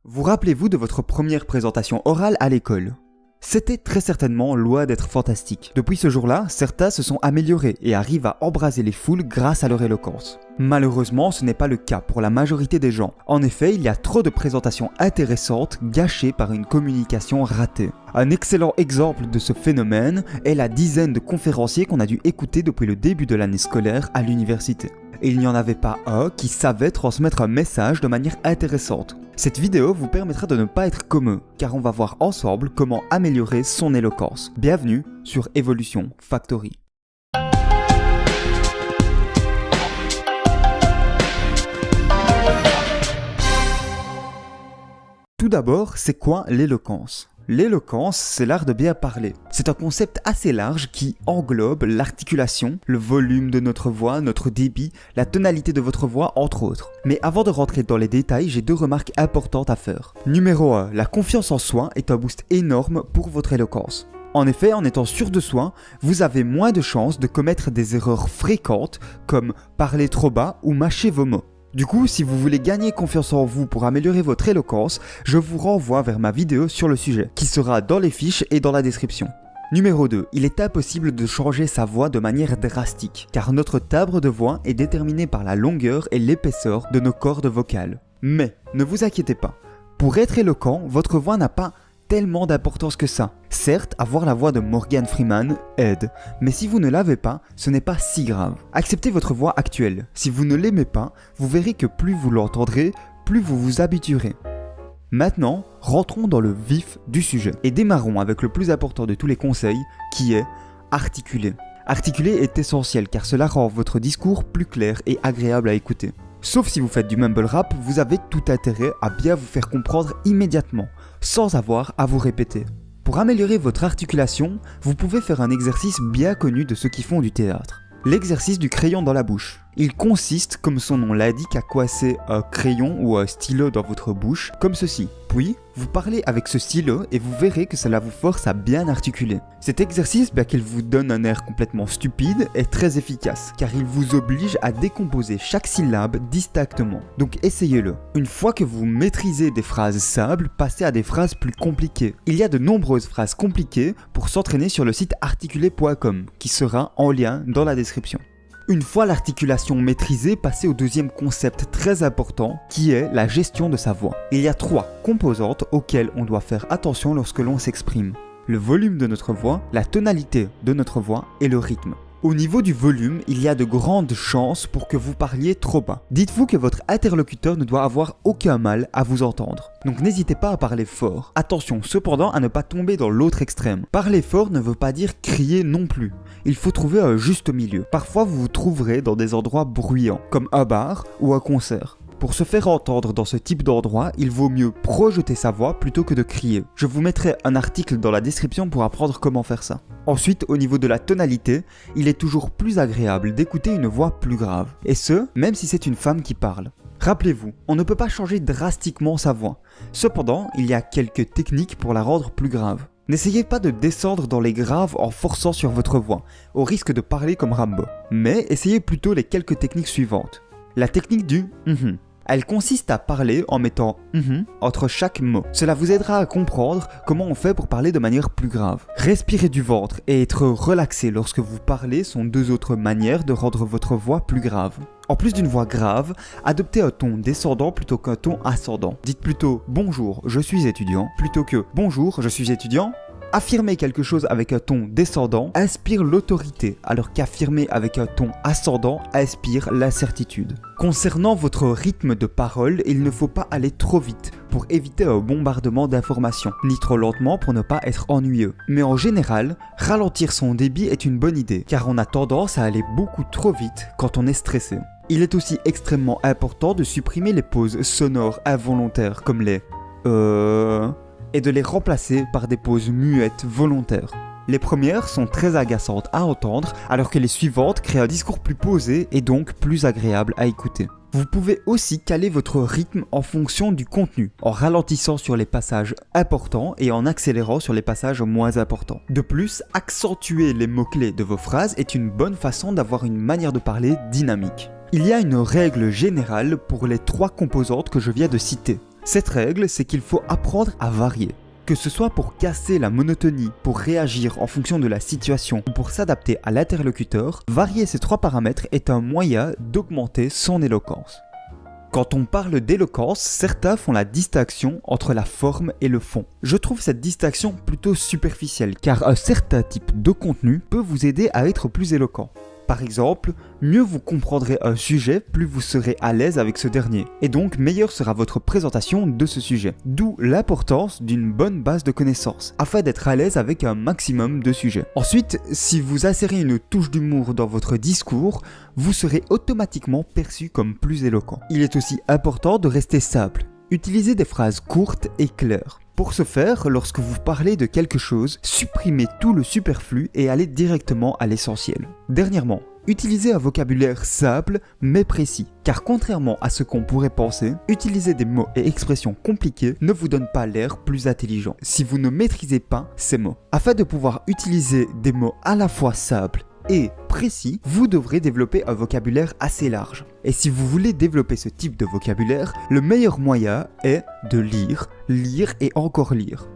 Vous rappelez-vous de votre première présentation orale à l'école? C'était très certainement loin d'être fantastique. Depuis ce jour-là, certains se sont améliorés et arrivent à embraser les foules grâce à leur éloquence. Malheureusement, ce n'est pas le cas pour la majorité des gens. En effet, il y a trop de présentations intéressantes gâchées par une communication ratée. Un excellent exemple de ce phénomène est la dizaine de conférenciers qu'on a dû écouter depuis le début de l'année scolaire à l'université. Et il n'y en avait pas un qui savait transmettre un message de manière intéressante. Cette vidéo vous permettra de ne pas être comme eux, car on va voir ensemble comment améliorer son éloquence. Bienvenue sur Evolution Factory. Tout d'abord, c'est quoi l'éloquence ? L'éloquence, c'est l'art de bien parler. C'est un concept assez large qui englobe l'articulation, le volume de notre voix, notre débit, la tonalité de votre voix, entre autres. Mais avant de rentrer dans les détails, j'ai deux remarques importantes à faire. Numéro 1, la confiance en soi est un boost énorme pour votre éloquence. En effet, en étant sûr de soi, vous avez moins de chances de commettre des erreurs fréquentes comme parler trop bas ou mâcher vos mots. Du coup, si vous voulez gagner confiance en vous pour améliorer votre éloquence, je vous renvoie vers ma vidéo sur le sujet, qui sera dans les fiches et dans la description. Numéro 2, il est impossible de changer sa voix de manière drastique, car notre timbre de voix est déterminé par la longueur et l'épaisseur de nos cordes vocales. Mais, ne vous inquiétez pas, pour être éloquent, votre voix n'a pas tellement d'importance que ça. Certes, avoir la voix de Morgan Freeman aide, mais si vous ne l'avez pas, ce n'est pas si grave. Acceptez votre voix actuelle. Si vous ne l'aimez pas, vous verrez que plus vous l'entendrez, plus vous vous habituerez. Maintenant, rentrons dans le vif du sujet et démarrons avec le plus important de tous les conseils, qui est articuler. Articuler est essentiel car cela rend votre discours plus clair et agréable à écouter. Sauf si vous faites du mumble rap, vous avez tout intérêt à bien vous faire comprendre immédiatement, sans avoir à vous répéter. Pour améliorer votre articulation, vous pouvez faire un exercice bien connu de ceux qui font du théâtre. L'exercice du crayon dans la bouche. Il consiste, comme son nom l'indique, à coincer un crayon ou un stylo dans votre bouche, comme ceci. Puis, vous parlez avec ce stylo et vous verrez que cela vous force à bien articuler. Cet exercice, bien qu'il vous donne un air complètement stupide, est très efficace, car il vous oblige à décomposer chaque syllabe distinctement. Donc essayez-le. Une fois que vous maîtrisez des phrases simples, passez à des phrases plus compliquées. Il y a de nombreuses phrases compliquées pour s'entraîner sur le site articuler.com, qui sera en lien dans la description. Une fois l'articulation maîtrisée, passez au deuxième concept très important qui est la gestion de sa voix. Il y a 3 composantes auxquelles on doit faire attention lorsque l'on s'exprime. Le volume de notre voix, la tonalité de notre voix et le rythme. Au niveau du volume, il y a de grandes chances pour que vous parliez trop bas. Dites-vous que votre interlocuteur ne doit avoir aucun mal à vous entendre. Donc n'hésitez pas à parler fort. Attention cependant à ne pas tomber dans l'autre extrême. Parler fort ne veut pas dire crier non plus. Il faut trouver un juste milieu. Parfois vous vous trouverez dans des endroits bruyants, comme un bar ou un concert. Pour se faire entendre dans ce type d'endroit, il vaut mieux projeter sa voix plutôt que de crier. Je vous mettrai un article dans la description pour apprendre comment faire ça. Ensuite, au niveau de la tonalité, il est toujours plus agréable d'écouter une voix plus grave. Et ce, même si c'est une femme qui parle. Rappelez-vous, on ne peut pas changer drastiquement sa voix. Cependant, il y a quelques techniques pour la rendre plus grave. N'essayez pas de descendre dans les graves en forçant sur votre voix, au risque de parler comme Rambo. Mais essayez plutôt les quelques techniques suivantes. La technique du Elle consiste à parler en mettant entre chaque mot. Cela vous aidera à comprendre comment on fait pour parler de manière plus grave. Respirer du ventre et être relaxé lorsque vous parlez sont deux autres manières de rendre votre voix plus grave. En plus d'une voix grave, adoptez un ton descendant plutôt qu'un ton ascendant. Dites plutôt « Bonjour, je suis étudiant » plutôt que « Bonjour, je suis étudiant ». Affirmer quelque chose avec un ton descendant inspire l'autorité, alors qu'affirmer avec un ton ascendant inspire l'incertitude. Concernant votre rythme de parole, il ne faut pas aller trop vite pour éviter un bombardement d'informations, ni trop lentement pour ne pas être ennuyeux. Mais en général, ralentir son débit est une bonne idée, car on a tendance à aller beaucoup trop vite quand on est stressé. Il est aussi extrêmement important de supprimer les pauses sonores involontaires comme les et de les remplacer par des pauses muettes volontaires. Les premières sont très agaçantes à entendre, alors que les suivantes créent un discours plus posé et donc plus agréable à écouter. Vous pouvez aussi caler votre rythme en fonction du contenu, en ralentissant sur les passages importants et en accélérant sur les passages moins importants. De plus, accentuer les mots-clés de vos phrases est une bonne façon d'avoir une manière de parler dynamique. Il y a une règle générale pour les 3 composantes que je viens de citer. Cette règle, c'est qu'il faut apprendre à varier. Que ce soit pour casser la monotonie, pour réagir en fonction de la situation ou pour s'adapter à l'interlocuteur, varier ces 3 paramètres est un moyen d'augmenter son éloquence. Quand on parle d'éloquence, certains font la distinction entre la forme et le fond. Je trouve cette distinction plutôt superficielle car un certain type de contenu peut vous aider à être plus éloquent. Par exemple, mieux vous comprendrez un sujet, plus vous serez à l'aise avec ce dernier. Et donc, meilleure sera votre présentation de ce sujet. D'où l'importance d'une bonne base de connaissances, afin d'être à l'aise avec un maximum de sujets. Ensuite, si vous insérez une touche d'humour dans votre discours, vous serez automatiquement perçu comme plus éloquent. Il est aussi important de rester simple. Utilisez des phrases courtes et claires. Pour ce faire, lorsque vous parlez de quelque chose, supprimez tout le superflu et allez directement à l'essentiel. Dernièrement, utilisez un vocabulaire simple mais précis, car contrairement à ce qu'on pourrait penser, utiliser des mots et expressions compliqués ne vous donne pas l'air plus intelligent si vous ne maîtrisez pas ces mots. Afin de pouvoir utiliser des mots à la fois simples et précis, vous devrez développer un vocabulaire assez large. Et si vous voulez développer ce type de vocabulaire, le meilleur moyen est de lire, lire et encore lire.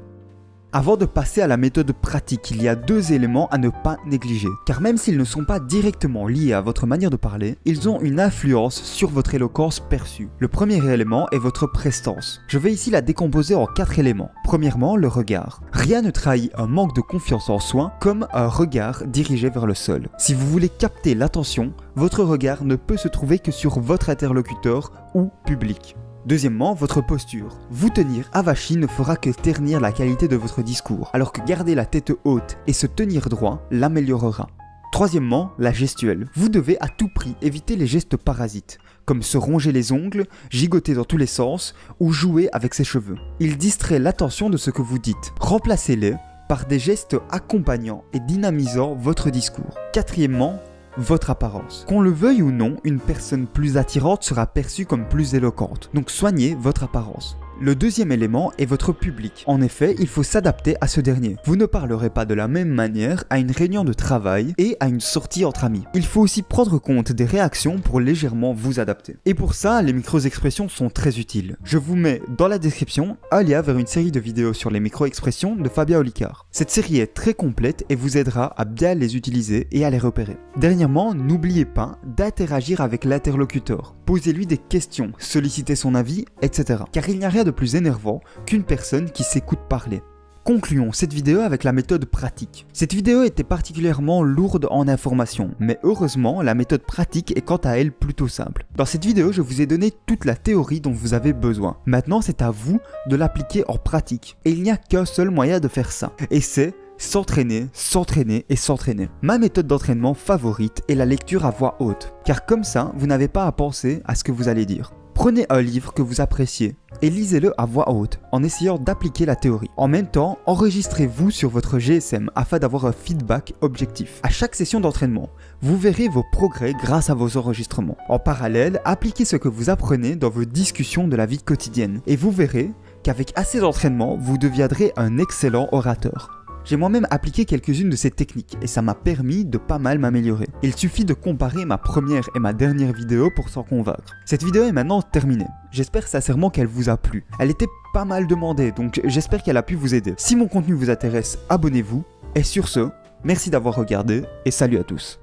Avant de passer à la méthode pratique, il y a 2 éléments à ne pas négliger, car même s'ils ne sont pas directement liés à votre manière de parler, ils ont une influence sur votre éloquence perçue. Le premier élément est votre prestance. Je vais ici la décomposer en 4 éléments. Premièrement, le regard. Rien ne trahit un manque de confiance en soi comme un regard dirigé vers le sol. Si vous voulez capter l'attention, votre regard ne peut se trouver que sur votre interlocuteur ou public. Deuxièmement, votre posture. Vous tenir avachi ne fera que ternir la qualité de votre discours, alors que garder la tête haute et se tenir droit l'améliorera. Troisièmement, la gestuelle. Vous devez à tout prix éviter les gestes parasites, comme se ronger les ongles, gigoter dans tous les sens ou jouer avec ses cheveux. Ils distraient l'attention de ce que vous dites. Remplacez-les par des gestes accompagnant et dynamisant votre discours. Quatrièmement, votre apparence. Qu'on le veuille ou non, une personne plus attirante sera perçue comme plus éloquente. Donc soignez votre apparence. Le deuxième élément est votre public. En effet, il faut s'adapter à ce dernier. Vous ne parlerez pas de la même manière à une réunion de travail et à une sortie entre amis. Il faut aussi prendre compte des réactions pour légèrement vous adapter. Et pour ça, les micro-expressions sont très utiles. Je vous mets dans la description un lien vers une série de vidéos sur les micro-expressions de Fabien Olicard. Cette série est très complète et vous aidera à bien les utiliser et à les repérer. Dernièrement, n'oubliez pas d'interagir avec l'interlocuteur. Posez-lui des questions, sollicitez son avis, etc. Car il n'y a rien de plus énervant qu'une personne qui s'écoute parler. Concluons cette vidéo avec la méthode pratique. Cette vidéo était particulièrement lourde en informations, mais heureusement la méthode pratique est quant à elle plutôt simple. Dans cette vidéo, je vous ai donné toute la théorie dont vous avez besoin. Maintenant, c'est à vous de l'appliquer en pratique. Et il n'y a qu'un seul moyen de faire ça, et c'est s'entraîner, s'entraîner et s'entraîner. Ma méthode d'entraînement favorite est la lecture à voix haute, car comme ça, vous n'avez pas à penser à ce que vous allez dire. Prenez un livre que vous appréciez et lisez-le à voix haute en essayant d'appliquer la théorie. En même temps, enregistrez-vous sur votre GSM afin d'avoir un feedback objectif. À chaque session d'entraînement, vous verrez vos progrès grâce à vos enregistrements. En parallèle, appliquez ce que vous apprenez dans vos discussions de la vie quotidienne et vous verrez qu'avec assez d'entraînement, vous deviendrez un excellent orateur. J'ai moi-même appliqué quelques-unes de ces techniques et ça m'a permis de pas mal m'améliorer. Il suffit de comparer ma première et ma dernière vidéo pour s'en convaincre. Cette vidéo est maintenant terminée. J'espère sincèrement qu'elle vous a plu. Elle était pas mal demandée, donc j'espère qu'elle a pu vous aider. Si mon contenu vous intéresse, abonnez-vous. Et sur ce, merci d'avoir regardé et salut à tous.